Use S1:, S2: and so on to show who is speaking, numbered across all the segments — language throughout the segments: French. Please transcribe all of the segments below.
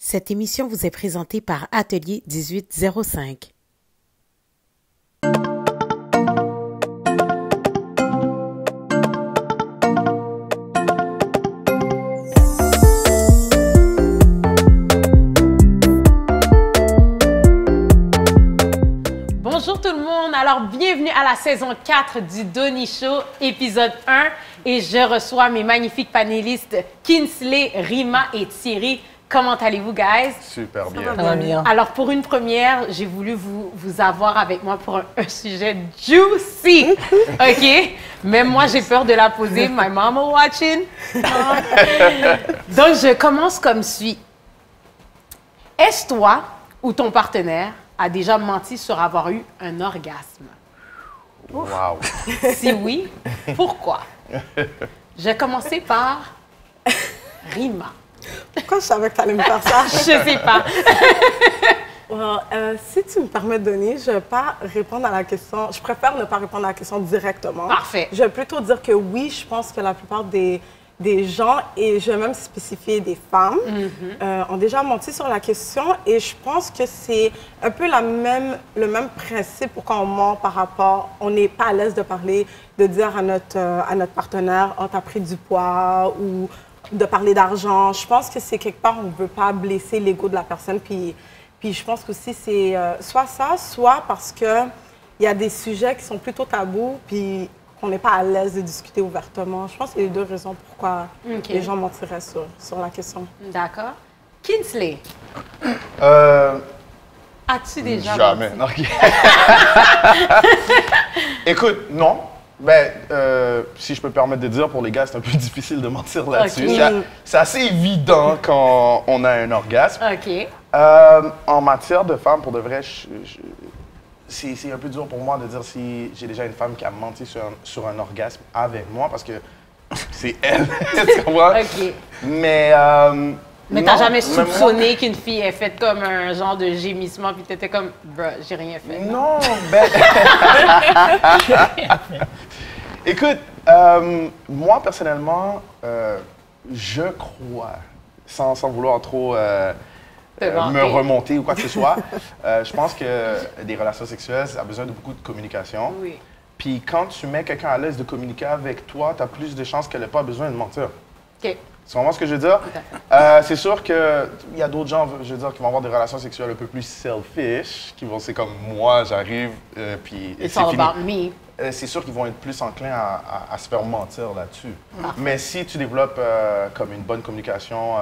S1: Cette émission vous est présentée par Atelier 1805.
S2: Bonjour tout le monde, alors bienvenue à la saison 4 du Donny Show, épisode 1. Et je reçois mes magnifiques panélistes Kinsley, Rima et Thierry. Comment allez-vous, guys?
S3: Super bien.
S4: Ça va bien.
S2: Alors, pour une première, j'ai voulu vous avoir avec moi pour un sujet juicy, OK? Même moi, j'ai peur de la poser. My mama watching. Donc, je commence comme suit. Est-ce toi ou ton partenaire a déjà menti sur avoir eu un orgasme?
S3: Wow.
S2: Si oui, pourquoi? Je vais commencer par Rima.
S4: Pourquoi je savais que tu allais me faire ça?
S2: Je sais pas.
S4: Si tu me permets, Denis, je ne vais pas répondre à la question. Je préfère ne pas répondre à la question directement.
S2: Parfait.
S4: Je vais plutôt dire que oui, je pense que la plupart des gens, et je vais même spécifier des femmes, ont déjà menti sur la question. Et je pense que c'est un peu le même principe pourquoi on ment par rapport. On n'est pas à l'aise de parler, de dire à notre partenaire, oh, t'as pris du poids, ou de parler d'argent. Je pense que c'est quelque part, on ne veut pas blesser l'ego de la personne. Puis je pense qu'aussi, c'est soit ça, soit parce qu'il y a des sujets qui sont plutôt tabous, puis qu'on n'est pas à l'aise de discuter ouvertement. Je pense que c'est les deux raisons pourquoi les gens mentiraient sur la question.
S2: D'accord. Kinsley, as-tu déjà
S3: Jamais.
S2: menti?
S3: Ok. Écoute, non. Ben, si je peux me permettre de dire, pour les gars, c'est un peu difficile de mentir là-dessus.
S2: Ok.
S3: C'est assez évident quand on a un orgasme.
S2: OK.
S3: En matière de femmes, pour de vrai, c'est un peu dur pour moi de dire si j'ai déjà une femme qui a menti sur un orgasme avec moi, parce que c'est elle. Tu comprends?
S2: OK.
S3: Mais
S2: Mais t'as
S3: non,
S2: jamais
S3: mais moi-
S2: soupçonné qu'une fille ait fait comme un genre de gémissement, puis t'étais comme, bruh, j'ai rien fait.
S3: Non, ben... Écoute, moi, personnellement, je crois, sans vouloir trop me remonter ou quoi que ce soit, je pense que des relations sexuelles, ça a besoin de beaucoup de communication.
S2: Oui.
S3: Puis quand tu mets quelqu'un à l'aise de communiquer avec toi, tu as plus de chances qu'elle n'ait pas besoin de mentir.
S2: OK.
S3: C'est vraiment ce que je veux dire.
S2: Tout à
S3: C'est sûr qu'il y a d'autres gens, je veux dire, qui vont avoir des relations sexuelles un peu plus selfish, qui vont, c'est comme moi, j'arrive, puis
S2: It's
S3: c'est
S2: all
S3: fini.
S2: about me.
S3: C'est sûr qu'ils vont être plus enclins à se faire mentir là-dessus. Mais si tu développes comme une bonne communication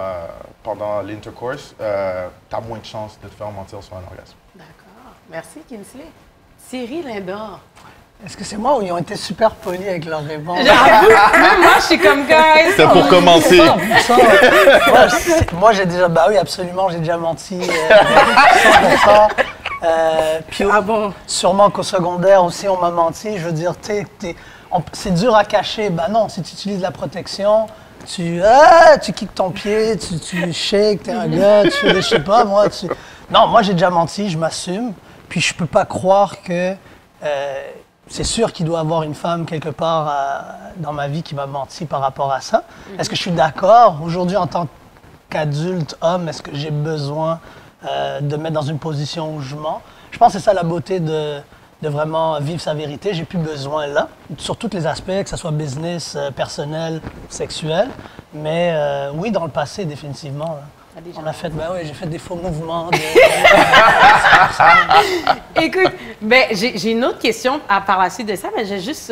S3: pendant l'intercourse, tu as moins de chances de te faire mentir sur un orgasme.
S2: D'accord. Merci, Kinsley. Thierry Lindor.
S5: Est-ce que c'est moi ou ils ont été super polis avec leur réponse?
S2: J'avoue, même moi, je suis comme, guys.
S3: C'est pour commencer.
S5: Moi, j'ai déjà... Bah oui, absolument, j'ai déjà menti. 100%. Puis sûrement qu'au secondaire aussi, on m'a menti. Je veux dire, c'est dur à cacher. Bah non, si tu utilises la protection, tu kicks ton pied, tu shakes, t'es un gars, tu fais des, je sais pas, moi, Non, moi, j'ai déjà menti, je m'assume. Puis je peux pas croire que... c'est sûr qu'il doit y avoir une femme quelque part dans ma vie qui m'a menti par rapport à ça. Est-ce que je suis d'accord? Aujourd'hui, en tant qu'adulte, homme, est-ce que j'ai besoin de me mettre dans une position où je mens? Je pense que c'est ça la beauté de vraiment vivre sa vérité. J'ai plus besoin là, sur tous les aspects, que ce soit business, personnel, sexuel. Mais oui, dans le passé, définitivement. On a fait, j'ai fait des faux mouvements.
S2: Écoute, ben, j'ai une autre question par la suite de ça, mais j'ai juste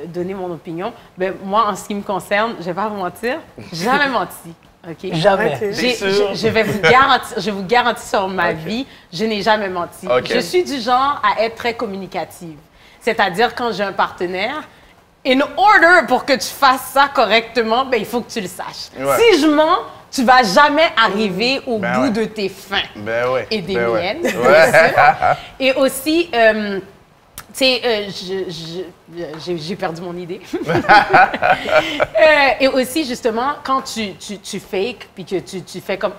S2: donné mon opinion. Ben, moi, en ce qui me concerne, je vais pas vous mentir, j'ai jamais menti. OK?
S5: Jamais.
S2: Je vais vous garantir sur ma vie, je n'ai jamais menti.
S3: Okay.
S2: Je suis du genre à être très communicative. C'est-à-dire, quand j'ai un partenaire, in order pour que tu fasses ça correctement, ben, il faut que tu le saches.
S3: Ouais.
S2: Si je mens, tu vas jamais arriver au bout
S3: ouais.
S2: de tes fins.
S3: Ben ouais.
S2: Et des
S3: ben
S2: miennes,
S3: ouais.
S2: bien sûr. Et aussi, C'est, j'ai perdu mon idée. Et aussi, justement, quand tu fakes, puis que tu fais comme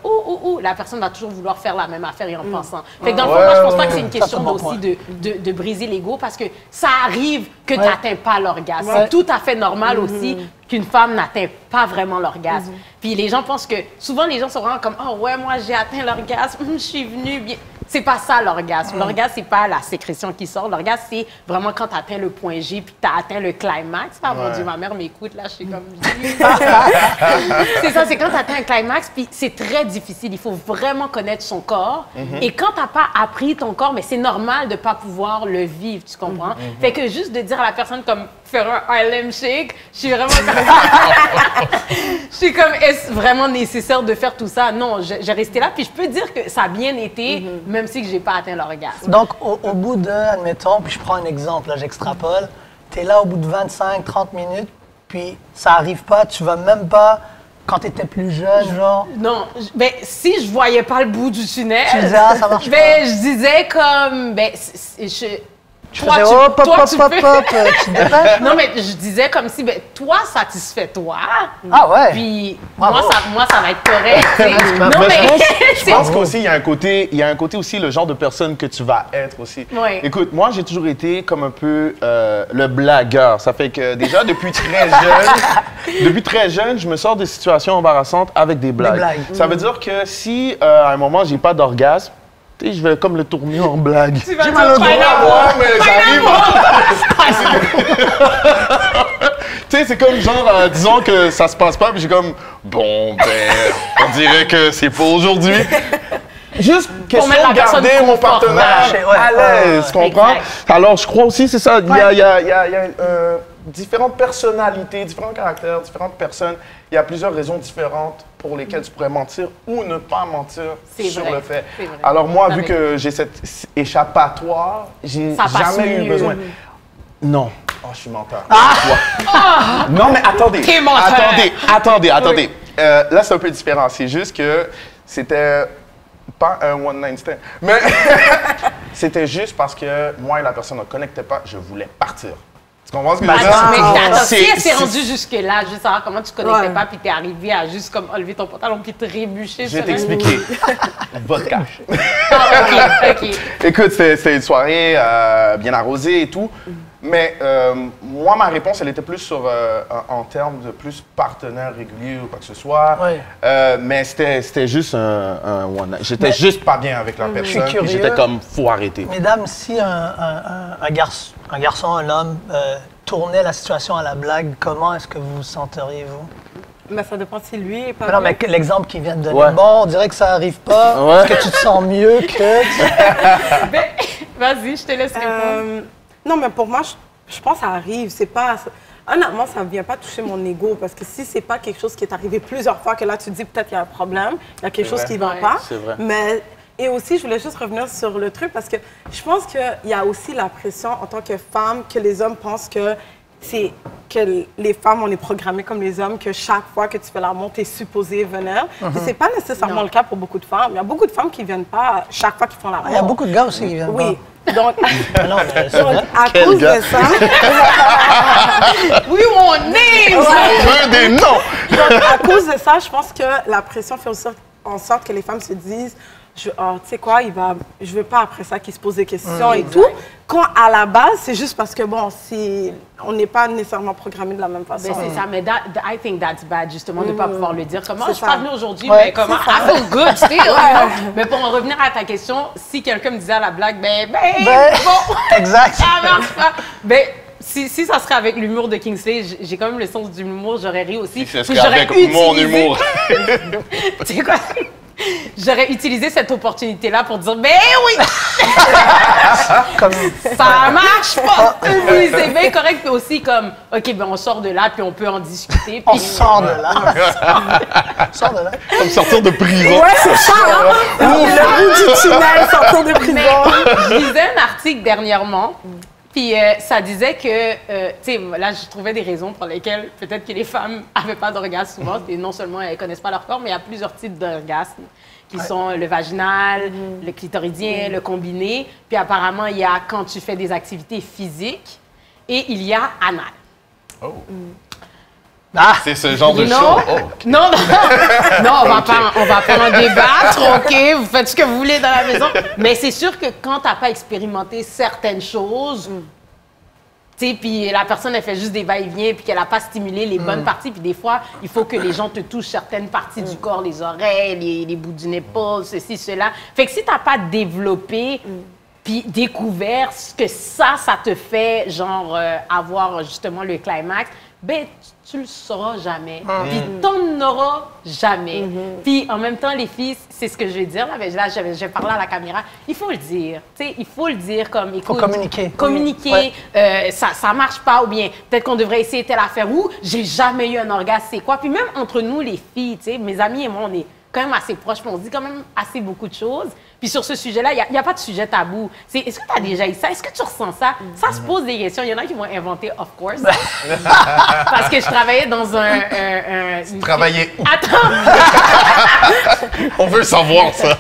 S2: la personne va toujours vouloir faire la même affaire et en pensant. Fait que dans le fond, moi, je pense pas que c'est une question aussi de briser l'ego, parce que ça arrive que tu n'atteins pas l'orgasme. C'est tout à fait normal aussi qu'une femme n'atteint pas vraiment l'orgasme. Puis les gens pensent que, souvent, les gens sont vraiment comme, oh ouais, moi, j'ai atteint l'orgasme, je suis venue bien. C'est pas ça l'orgasme. L'orgasme, c'est pas la sécrétion qui sort. L'orgasme, c'est vraiment quand tu atteins le point G puis tu as atteint le climax. Ah mon Dieu, ma mère m'écoute, là, je suis comme... c'est ça, c'est quand tu atteins un climax, puis c'est très difficile. Il faut vraiment connaître son corps. Et quand tu n'as pas appris ton corps, mais c'est normal de ne pas pouvoir le vivre, tu comprends? Fait que juste de dire à la personne comme faire un Harlem Shake, je suis vraiment je suis comme, est-ce vraiment nécessaire de faire tout ça? Non, j'ai resté là, puis je peux dire que ça a bien été, même si je n'ai pas atteint l'orgasme.
S5: Donc, au bout de, admettons, puis je prends un exemple, là, j'extrapole, tu es là au bout de 25-30 minutes, puis ça arrive pas, tu vas même pas, quand tu étais plus jeune, genre...
S2: Non, ben, si je voyais pas le bout du tunnel,
S5: tu disais, ah, ça marche pas.
S2: Je disais comme, ben,
S5: tu te dépêches?
S2: Non, mais je disais comme si, ben, toi, satisfais-toi.
S5: Ah ouais?
S2: Puis moi, ça va être correct. Non,
S3: mais je pense qu'aussi, il y a un côté aussi, le genre de personne que tu vas être aussi.
S2: Ouais.
S3: Écoute, moi, j'ai toujours été comme un peu le blagueur. Ça fait que déjà, depuis très jeune, je me sors de situations embarrassantes avec des blagues. Ça veut dire que si, à un moment, j'ai pas d'orgasme, je vais comme le tourner en blague.
S2: J'ai mal au
S3: doigt, mais j'arrive. Tu sais, c'est comme genre, disons que ça se passe pas, puis j'ai comme, bon, ben, on dirait que c'est pour aujourd'hui. Juste question de garder mon partenaire à l'aise, tu comprends? Alors, je crois aussi, c'est ça, il y a différentes personnalités, différents caractères, différentes personnes. Il y a plusieurs raisons différentes pour lesquelles tu pourrais mentir ou ne pas mentir sur le fait. Alors moi, vu que j'ai cet échappatoire, j'ai jamais eu besoin. Non. Oh, je suis menteur. Non, mais attendez. Là, c'est un peu différent. C'est juste que c'était pas un one-night stand. Mais c'était juste parce que moi et la personne ne connectaient pas. Je voulais partir. Tu comprends ce que je veux dire?
S2: Attends, si elle s'est rendue jusque-là, juste savoir comment tu ne connectais pas, puis t'es arrivé à juste comme enlever ton pantalon puis te trébucher.
S3: Je vais t'expliquer. Vodka.
S2: OK.
S3: Écoute, c'était une soirée bien arrosée et tout. Mais moi, ma réponse, elle était plus sur en termes de plus partenaire régulier ou quoi que ce soit. Mais c'était juste un one night. J'étais juste pas bien avec la personne. Et j'étais comme, faut arrêter.
S5: Mesdames, si un garçon, un homme tournait la situation à la blague, comment est-ce que vous vous senteriez, vous?
S4: Mais ça dépend si lui est pas
S5: mais non, mais l'exemple qu'il vient de donner, bon, on dirait que ça arrive pas. Est-ce que tu te sens mieux que...
S2: Ben, vas-y, je te laisse répondre.
S4: Non, mais pour moi, je pense que ça arrive. C'est pas... Honnêtement, ça ne vient pas toucher mon ego parce que si c'est pas quelque chose qui est arrivé plusieurs fois, que là, tu te dis peut-être qu'il y a un problème, il y a quelque chose qui ne va pas.
S3: C'est vrai.
S4: Mais... Et aussi, je voulais juste revenir sur le truc parce que je pense qu'il y a aussi la pression en tant que femme que les hommes pensent que c'est que les femmes, on est programmées comme les hommes, que chaque fois que tu fais l'amour, tu es supposée venir. Et c'est pas nécessairement le cas pour beaucoup de femmes. Il y a beaucoup de femmes qui ne viennent pas chaque fois qu'ils font l'amour.
S5: Il y a beaucoup de gars aussi qui viennent pas.
S4: Donc,
S5: non, mais
S4: à cause de ça...
S2: Oui, on est!
S3: On veut des noms!
S4: Donc, à cause de ça, je pense que la pression fait en sorte que les femmes se disent tu sais quoi, je veux pas après ça qu'il se pose des questions et tout. Quand à la base, c'est juste parce que, bon, on n'est pas nécessairement programmé de la même façon.
S2: Ben, c'est ça, mais I think that's bad, justement, de ne pas pouvoir le dire. Comment je suis pas venue aujourd'hui, mais comment I feel good still. Mais pour en revenir à ta question, si quelqu'un me disait à la blague, bon,
S5: exact.
S2: Ça marche pas. Ben, si ça serait avec l'humour de Kingsley, j'ai quand même le sens du humour, j'aurais ri aussi.
S3: Si ce serait avec mon humour.
S2: Tu sais quoi? J'aurais utilisé cette opportunité-là pour dire, ben oui! Ça marche pas! Oui, c'est bien correct. Puis aussi, comme, OK, ben on sort de là, puis on peut en discuter. Puis...
S5: On sort de là. On sort de là.
S3: Comme sortir de prison.
S4: Ouais, c'est ça! Oui, le bout du tunnel, sortir de prison.
S2: Mais je lisais un article dernièrement. Puis ça disait que, tu sais, là, je trouvais des raisons pour lesquelles peut-être que les femmes n'avaient pas d'orgasme souvent. Et non seulement elles ne connaissent pas leur corps, mais il y a plusieurs types d'orgasmes qui sont le vaginal, le clitoridien, le combiné. Puis apparemment, il y a quand tu fais des activités physiques et il y a anal.
S3: Oh. C'est ce genre de show.
S2: Non, on va pas en débattre, OK? Vous faites ce que vous voulez dans la maison. Mais c'est sûr que quand tu n'as pas expérimenté certaines choses, tu sais, puis la personne, elle fait juste des va-et-vient, puis qu'elle n'a pas stimulé les bonnes parties. Puis des fois, il faut que les gens te touchent certaines parties du corps, les oreilles, les bouts d'une épaule, ceci, cela. Fait que si tu n'as pas développé puis découvert ce que ça te fait, genre, avoir justement le climax, ben tu le sauras jamais. Puis t'en auras jamais. Puis en même temps, les filles, c'est ce que je vais dire. Là, je vais parler à la caméra. Il faut le dire. Tu sais, il faut le dire comme, écoute,
S5: faut communiquer.
S2: Communiquer, ça marche pas, ou bien peut-être qu'on devrait essayer telle affaire, ou j'ai jamais eu un orgasme, c'est quoi? Puis même entre nous, les filles, tu sais, mes amis et moi, on est quand même assez proches, puis on se dit quand même assez beaucoup de choses. Puis sur ce sujet-là, il n'y a pas de sujet tabou. Est-ce que tu as déjà eu ça? Est-ce que tu ressens ça? Ça se pose des questions. Il y en a qui vont inventer, of course. Parce que je travaillais dans un
S3: Tu travaillais où?
S2: Attends!
S3: On veut savoir ça.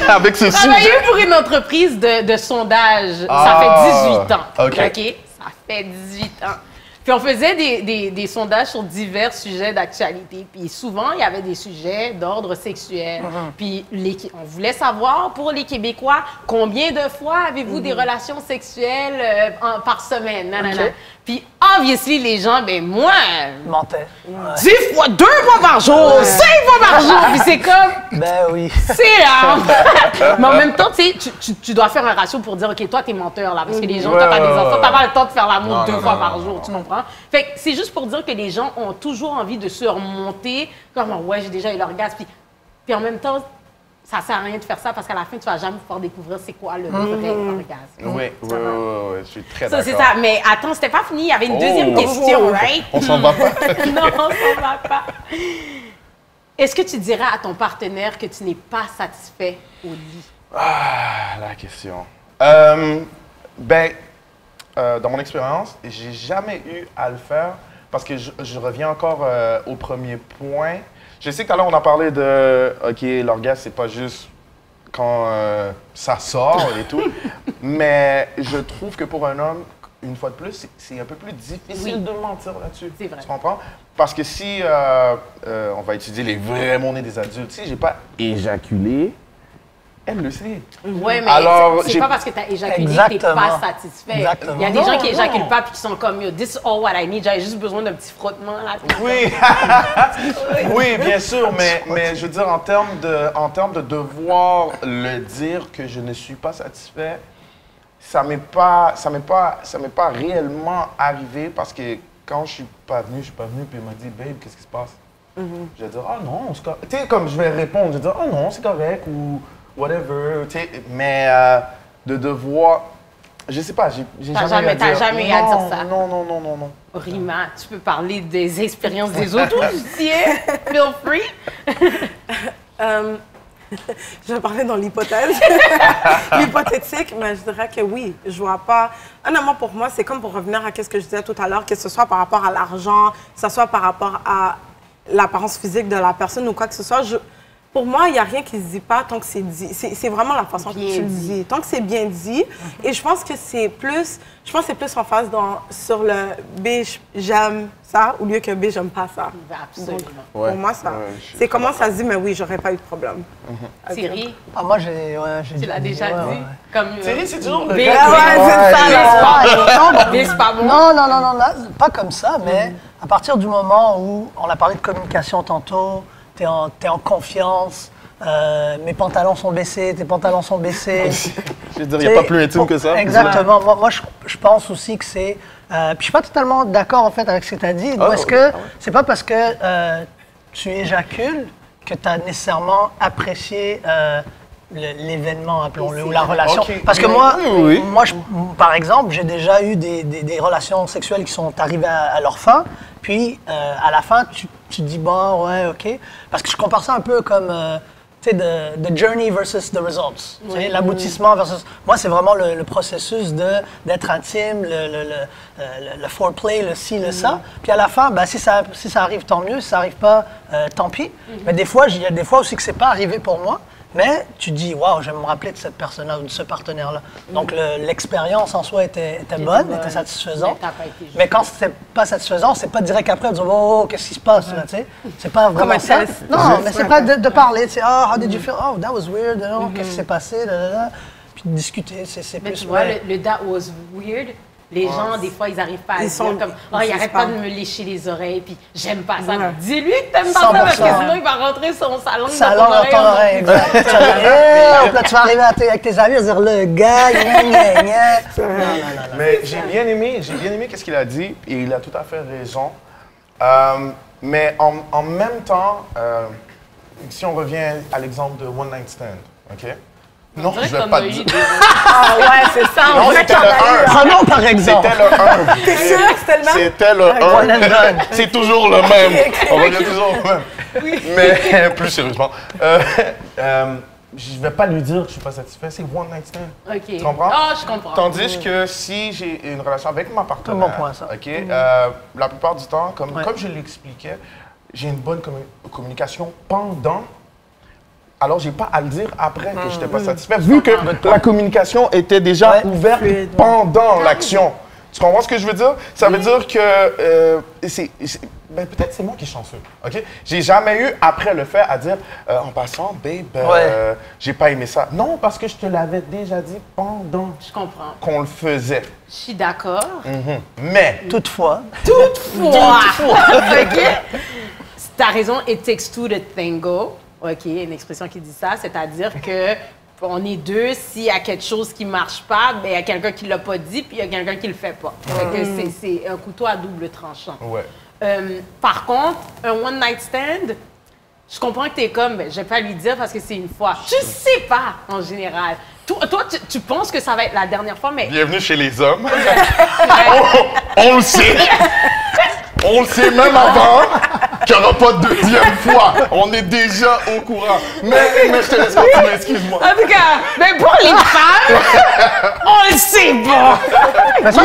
S3: Avec ce
S2: Je travaillais pour une entreprise de sondage. Ça fait 18 ans.
S3: OK.
S2: Ça fait 18 ans. Puis on faisait des sondages sur divers sujets d'actualité. Puis souvent, il y avait des sujets d'ordre sexuel. Puis on voulait savoir, pour les Québécois, combien de fois avez-vous des relations sexuelles par semaine?
S5: Okay.
S2: Puis, obviously, les gens, ben moi...
S5: Mentais.
S2: 10 fois, 2 fois par jour, 5 fois par jour. Puis c'est comme...
S5: Ben oui.
S2: C'est là. Mais en même temps, tu dois faire un ratio pour dire, OK, toi, t'es menteur, là. Parce que les gens, quand t'as des enfants, t'as pas le temps de faire l'amour 2 fois par jour, tu comprends? Fait que c'est juste pour dire que les gens ont toujours envie de se remonter. Comme, ouais, j'ai déjà eu l'orgasme. Puis en même temps, ça sert à rien de faire ça parce qu'à la fin, tu vas jamais pouvoir découvrir c'est quoi le vrai orgasme.
S3: Oui, je suis très d'accord.
S2: Ça, c'est ça. Mais attends, c'était pas fini. Il y avait une deuxième question, right?
S3: On s'en va pas.
S2: Non, on s'en va pas. Est-ce que tu dirais à ton partenaire que tu n'es pas satisfait au lit?
S3: Ah, la question. Dans mon expérience, j'ai jamais eu à le faire parce que je reviens encore au premier point. Je sais que tout à l'heure, on a parlé de, OK, l'orgasme, c'est pas juste quand ça sort et tout, mais je trouve que pour un homme, une fois de plus, c'est un peu plus difficile de mentir là-dessus.
S2: C'est vrai.
S3: Tu comprends? Parce que si, on va étudier les vraies monnaies des adultes, si j'ai pas éjaculé, elle le sait.
S2: Oui, mais
S3: alors,
S2: c'est pas parce que tu as éjaculé que tu n'es pas satisfait.
S5: Exactement.
S2: Il y a des gens qui n'éjaculent pas et qui sont comme, yo, this is all what I need, j'avais juste besoin d'un petit frottement là.
S3: Oui, oui, bien sûr, mais je veux dire, en termes de devoir le dire que je ne suis pas satisfait, ça m'est pas réellement arrivé parce que quand je suis pas venu, puis elle m'a dit, babe, qu'est-ce qui se passe? Je vais dire, ah non, c'est correct. Tu sais, comme je vais répondre, je vais dire, ah non, c'est correct, ou whatever, tu sais, mais de devoir, je sais pas, j'ai jamais
S2: T'as jamais eu à dire ça?
S3: Non.
S2: Rima, tu peux parler des expériences des autres aussi, feel free.
S4: Je vais parler dans l'hypothèse, l'hypothétique, mais je dirais que oui, je vois pas. Honnêtement, pour moi, c'est comme pour revenir à ce que je disais tout à l'heure, que ce soit par rapport à l'argent, que ce soit par rapport à l'apparence physique de la personne ou quoi que ce soit. Pour moi, il n'y a rien qui ne se dit pas tant que c'est dit. C'est vraiment la façon que tu le dis. Tant que c'est bien dit. Et je pense que c'est plus en phase sur le B, j'aime ça, au lieu que B, j'aime pas ça.
S2: Absolument.
S4: Donc, pour moi, ça, c'est comment ça se dit, mais oui, j'aurais pas eu de problème.
S2: Thierry,
S5: Ah, moi, j'ai
S2: tu l'as déjà dit?
S5: ouais.
S2: Comme,
S3: Thierry, c'est toujours le
S2: B, c'est pas bon.
S5: Non, là, pas comme ça, mais à partir du moment où on a parlé de communication tantôt, t'es en confiance, mes pantalons sont baissés, tes pantalons sont baissés.
S3: Je veux dire, il n'y a pas plus intime que ça.
S5: Exactement. Moi, je pense aussi que c'est... puis je suis pas totalement d'accord, en fait, avec ce que tu as dit. Est-ce que c'est pas parce que tu éjacules que tu as nécessairement apprécié l'événement, appelons-le, ou la relation.
S3: Okay.
S5: Parce que moi,
S3: oui.
S5: Par exemple, j'ai déjà eu des relations sexuelles qui sont arrivées à leur fin. Puis, à la fin, tu te dis, bon, ouais, OK. Parce que je compare ça un peu comme the journey versus the results. L'aboutissement versus... Moi, c'est vraiment le processus d'être intime, le foreplay, le ci, le ça. Puis à la fin, ben, si ça arrive, tant mieux. Si ça arrive pas, tant pis. Mais des fois, il y a des fois aussi que c'est pas arrivé pour moi. Mais tu dis, waouh, je vais me rappeler de cette personne-là ou de ce partenaire-là. Donc l'expérience en soi était bonne, était satisfaisante. Mais quand c'était pas satisfaisant, c'est pas direct après de dire, oh, qu'est-ce qui se passe là, tu sais. C'est pas vraiment ça. Non, mais c'est pas de parler, tu sais, oh, how did you feel? Oh, that was weird, qu'est-ce qui s'est passé? Puis de discuter, c'est plus.
S2: Mais tu vois, le that was weird. Les gens, des fois, ils n'arrivent pas à dire comme « Oh, il n'arrête pas de me lécher les oreilles, puis j'aime pas ça. » Dis-lui que t'aimes pas ça, parce que sinon, il va rentrer sa langue dans ton oreille.
S5: Exact. Là, tu vas arriver avec tes amis et dire « Le gars, gna, gna. »
S3: Mais j'ai bien aimé ce qu'il a dit, et il a tout à fait raison. Mais en même temps, si on revient à l'exemple de One Night Stand, OK? Non, je vais pas dire.
S4: Ah ouais, c'est ça.
S3: Non, c'était le 1.
S5: Prenons par exemple.
S3: C'était le 1.
S4: T'es sûr que c'était le même?
S3: C'était le 1. C'est toujours le même. On va dire toujours le même. Oui. Mais plus sérieusement, je vais pas lui dire que je suis pas satisfait. C'est One Night Stand.
S2: OK.
S3: Tu comprends?
S2: Ah, je comprends.
S3: Tandis que si j'ai une relation avec ma partenaire,
S5: bon point, ça.
S3: OK, la plupart du temps, comme je l'expliquais, j'ai une bonne communication pendant. Alors, j'ai pas à le dire après que je n'étais pas satisfait, vu que la communication était déjà ouverte pendant l'action. Tu comprends ce que je veux dire? Ça veut dire que ben, peut-être c'est moi qui est chanceux, OK? J'ai jamais eu, après le fait, à dire en passant, babe, j'ai pas aimé ça. Non, parce que je te l'avais déjà dit pendant qu'on le faisait.
S2: Je suis d'accord.
S3: Mais...
S5: Toutefois.
S2: OK? T'as raison, it takes two to tango. OK, une expression qui dit ça, c'est-à-dire que on est deux, s'il y a quelque chose qui marche pas, ben il y a quelqu'un qui l'a pas dit, puis il y a quelqu'un qui le fait pas. C'est un couteau à double tranchant.
S3: Ouais.
S2: Par contre, un one night stand, je comprends que tu es comme, ben, je vais pas lui dire parce que c'est une fois. Je sais pas, en général. Toi, tu penses que ça va être la dernière fois, mais...
S3: Bienvenue chez les hommes. On le sait. On le sait même avant qu'il n'y aura pas de deuxième fois. On est déjà au courant. Mais je te laisse continuer, excuse-moi.
S2: En tout cas, mais pour les femmes, on le sait pas.
S5: Ça,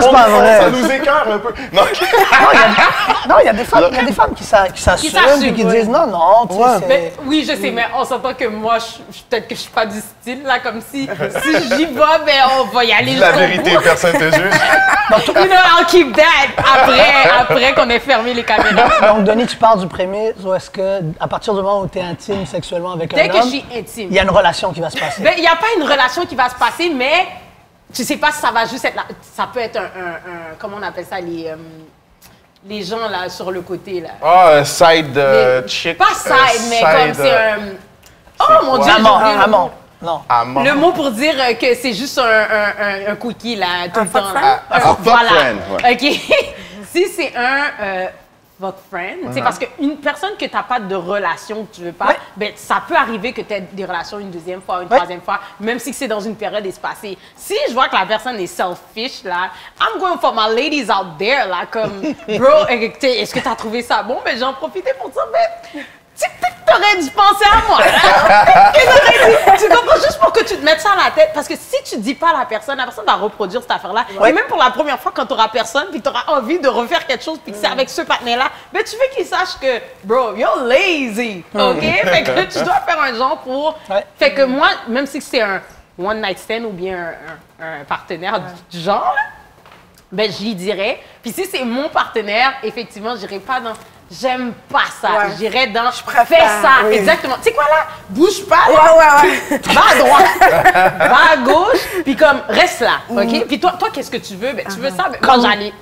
S5: c'est pas vrai.
S3: Ça nous écœure un peu.
S5: Non, il y a des femmes qui s'assument et qui disent non, tu sais.
S2: Oui, je sais, mais on s'entend que moi, peut-être que je suis pas du style, là, comme si j'y vais, ben on va y aller.
S3: La vérité, personne te juge.
S2: You know, I'll keep that après qu'on ait fermé les caméras.
S5: Donc, Denis, tu parles du prémisse où est-ce que, à partir du moment où tu es intime sexuellement avec un homme,
S2: dès que je suis intime,
S5: il y a une relation qui va se passer.
S2: Ben, il n'y a pas une relation qui va se passer, mais tu sais pas si ça va juste être là. Ça peut être un comment on appelle ça, les gens là sur le côté là.
S3: Ah, side chick.
S2: Pas side, mais comme c'est un. Oh mon Dieu,
S5: amant. Non.
S3: Amant.
S2: Le mot pour dire que c'est juste un cookie là tout le temps.
S3: Voilà.
S2: OK. Si c'est un fuck friend, c'est parce qu'une personne que tu n'as pas de relation, que tu veux pas, ben, ça peut arriver que tu aies des relations une deuxième fois, une troisième fois, même si c'est dans une période espacée. Si je vois que la personne est selfish, là, I'm going for my ladies out there, là, comme, bro, est-ce que tu as trouvé ça bon? Ben, j'en profitais pour dire, ben, peut-être que t'aurais dû penser à moi. Tu comprends? Juste pour que tu te mettes ça à la tête. Parce que si tu dis pas à la personne va reproduire cette affaire-là. Et même pour la première fois, quand tu auras personne, puis tu auras envie de refaire quelque chose, puis que c'est avec ce partenaire-là, ben tu veux qu'il sache que, bro, you're lazy. OK? Fait que tu dois faire un genre pour. Fait que moi, même si c'est un one night stand ou bien un partenaire du genre, ben je lui dirais. Puis si c'est mon partenaire, effectivement, je n'irai pas dans. J'aime pas ça. J'irais dans. Je préfère. Fais ça. Oui. Exactement. Tu sais quoi là? Bouge pas. Ouais. Va à droite. Va à gauche. Puis comme, reste là. OK? Puis toi qu'est-ce que tu veux? Ben, tu veux ça? Ben,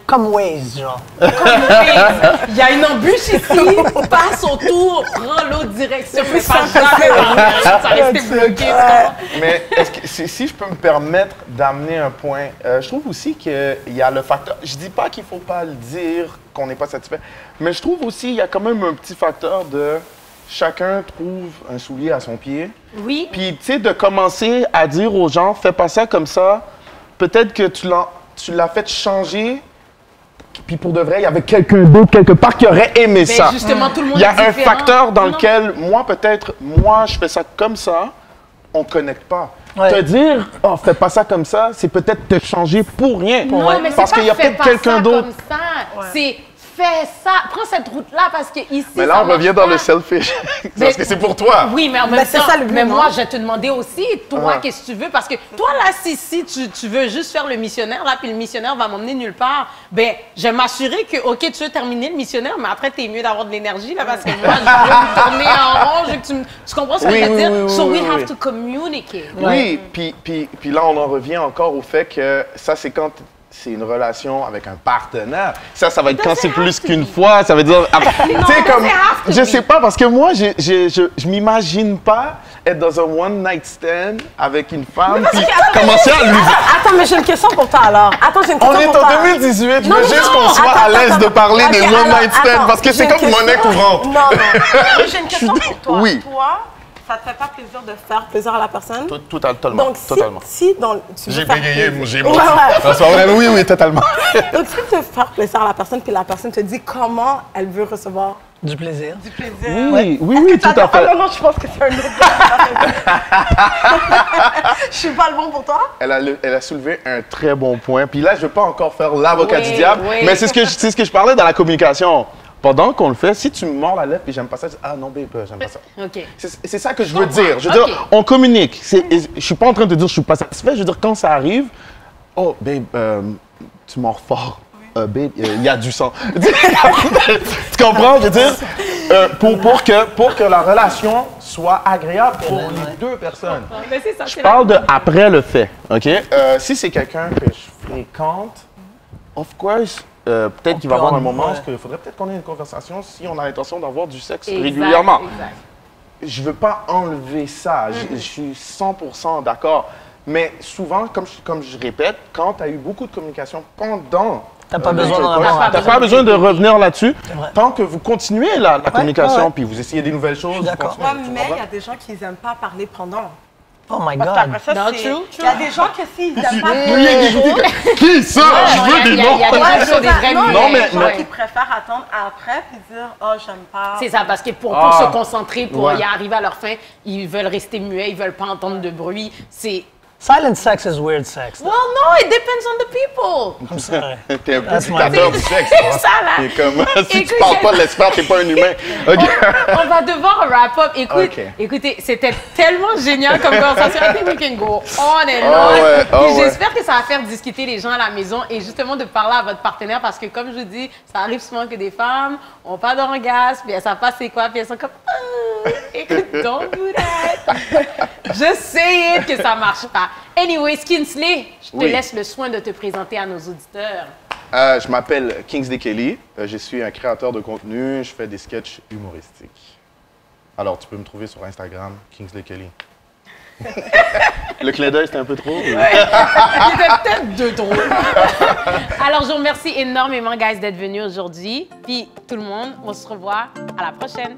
S5: comme Waze, genre.
S2: Comme Waze. Il y a une embûche ici. Passe autour. Prends l'autre direction. Mais pas jamais. Ça reste bloqué.
S3: Mais si je peux me permettre d'amener un point, je trouve aussi qu'il y a le facteur. Je dis pas qu'il faut pas le dire qu'on n'est pas satisfait. Mais je trouve aussi qu'il y a quand même un petit facteur de chacun trouve un soulier à son pied.
S2: Oui.
S3: Puis, tu sais, de commencer à dire aux gens, fais pas ça comme ça, peut-être que tu l'as fait changer puis pour de vrai, il y avait quelqu'un d'autre quelque part qui aurait aimé ça.
S2: Justement, tout le monde
S3: Il y a
S2: est
S3: un
S2: différent.
S3: facteur dans lequel, moi, je fais ça comme ça, on ne connecte pas.
S5: Ouais.
S3: Te dire, oh, fais pas ça comme ça, c'est peut-être te changer pour rien.
S2: Non, mais
S3: parce
S2: c'est
S3: qu'il y a
S2: pas fais
S3: peut-être
S2: pas
S3: quelqu'un
S2: ça
S3: d'autre.
S2: comme ça. C'est fais ça, prends cette route-là parce que ici.
S3: Mais là,
S2: ça
S3: on revient
S2: marche
S3: dans
S2: pas.
S3: le selfish.
S2: Mais-
S3: Parce que c'est pour toi.
S2: Oui, mais en même
S4: c'est
S2: temps,
S4: ça le but,
S2: mais
S4: non?
S2: moi, je vais te demander aussi, toi,
S3: Ah.
S2: qu'est-ce que tu veux? Parce que toi, là, si tu veux juste faire le missionnaire, là, puis le missionnaire va m'emmener nulle part, ben, je vais m'assurer que, OK, tu veux terminer le missionnaire, mais après, t'es mieux d'avoir de l'énergie, là, parce que moi, je veux me tourner en rond, je veux que tu comprends ce que
S3: Oui,
S2: je veux
S3: oui,
S2: dire?
S3: oui,
S2: So
S3: oui,
S2: we
S3: oui,
S2: have
S3: oui.
S2: to communicate.
S3: Oui, puis là, on en revient encore au fait que ça, c'est quand c'est une relation avec un partenaire. Ça va être quand c'est plus qu'une fois. Ça veut dire... Tu sais, comme...
S2: doesn't have to
S3: Je
S2: be.
S3: sais pas, parce que moi, je m'imagine pas être dans un one-night stand avec une femme puis commencer à lui dire...
S4: Attends, mais j'ai une question pour toi alors. Attends, j'ai une
S3: On
S4: question
S3: est
S4: pour toi.
S3: en 2018, je
S4: Non,
S3: veux
S4: non,
S3: juste qu'on
S4: non,
S3: soit à
S4: attends,
S3: l'aise de
S4: attends.
S3: parler
S4: Ok,
S3: des
S4: alors,
S3: one-night stands,
S4: attends,
S3: parce que
S4: j'ai
S3: c'est
S4: une
S3: comme
S4: question.
S3: monnaie courante.
S4: Non, non. J'ai une question pour toi.
S3: Oui.
S4: Toi, ça te fait pas plaisir de faire plaisir à la personne?
S3: Totalement.
S4: Donc, si dans, tu veux
S3: J'ai
S4: faire
S3: bégayé,
S4: plaisir-
S3: j'ai
S4: Ouais,
S3: menti.
S4: ouais.
S3: Non, c'est pas vrai, oui, totalement.
S4: Donc, si tu veux faire plaisir à la personne, puis la personne te dit comment elle veut recevoir
S5: Du plaisir.
S4: du plaisir.
S3: Oui, tout à fait.
S4: Ah non, non, je pense que c'est un autre. Je suis pas le bon pour toi?
S3: Elle a soulevé un très bon point. Puis là, je ne veux pas encore faire l'avocat
S2: Oui,
S3: du diable,
S2: oui.
S3: mais c'est ce que je parlais dans la communication. Pendant qu'on le fait, si tu me mords la lèvre et j'aime pas ça, je dis, ah non, babe, j'aime pas ça.
S2: OK.
S3: C'est ça que je veux
S2: comprends.
S3: dire. Je veux
S2: Ok.
S3: dire, on communique. Je suis pas en train de te dire je suis pas satisfait. Je veux dire, quand ça arrive, oh, babe, tu mords fort. Babe, il y a du sang. Tu comprends? Je veux dire, pour que la relation soit agréable pour les deux personnes.
S2: Mais c'est ça,
S3: Je
S2: c'est
S3: parle de après le fait, OK? Si c'est quelqu'un que je fréquente, of course, peut-être qu'il va y avoir un moment où il faudrait peut-être qu'on ait une conversation si on a l'intention d'avoir du sexe régulièrement.
S2: Exact.
S3: Je veux pas enlever ça. Je suis 100% d'accord. Mais souvent, comme je répète, quand tu as eu beaucoup de communication pendant...
S5: T'as pas besoin d'en avoir.
S3: T'as pas besoin de revenir là-dessus.
S5: vrai.
S3: Tant que vous continuez la communication,
S5: ouais.
S3: puis vous essayez des nouvelles choses. vous
S5: d'accord.
S3: continuez,
S4: Ouais,
S3: tu
S4: mais il y
S3: comprends?
S4: a des gens qui n'aiment pas parler pendant.
S5: Oh my
S4: Parce
S5: God.
S4: qu'après ça,
S2: Non,
S4: c'est...
S2: true,
S4: Il y a des gens que s'ils n'aiment pas
S3: Oui, écoutez, qui ça? Je veux des
S2: Il y a
S3: noms.
S2: des gens qui sont des vrais
S4: non,
S3: Non, mais-
S4: il y a des gens
S3: mais-
S4: qui préfèrent attendre après puis dire « Oh, j'aime pas. »
S2: C'est ça, parce que pour
S3: Ah.
S2: se concentrer, pour
S3: Ouais.
S2: y arriver à leur fin, ils veulent rester muets, ils veulent pas entendre de bruit. C'est...
S5: Silent sex is weird sex.
S2: Well, no, it depends on the people.
S5: Comme ça.
S3: T'es un peu
S5: That's my
S3: dictateur du sexe. toi.
S2: C'est ça, là.
S3: T'es comme, si tu
S2: Écoute,
S3: parles pas de l'espace, t'es pas un humain. OK.
S2: On va devoir wrap up.
S3: Ok.
S2: Écoutez, c'était tellement génial comme conversation. I think we can go on and
S3: Ah
S2: on.
S3: ouais, ah
S2: Puis
S3: ouais.
S2: j'espère que ça va faire discuter les gens à la maison et justement de parler à votre partenaire parce que comme je vous dis, ça arrive souvent que des femmes ont pas d'orgasme, puis elles savent pas c'est quoi, puis elles sont comme écoute, don't do that. Je sais que ça marche pas. Anyway, Kinsley, je te
S3: Oui.
S2: laisse le soin de te présenter à nos auditeurs.
S3: Je m'appelle Kingsley Kelly. Je suis un créateur de contenu. Je fais des sketchs humoristiques. Alors, tu peux me trouver sur Instagram, Kingsley Kelly. Le clin d'œil, c'était un peu trop? ou-
S2: Il était peut-être deux drôles. Alors, je vous remercie énormément, guys, d'être venus aujourd'hui. Puis, tout le monde, on se revoit à la prochaine.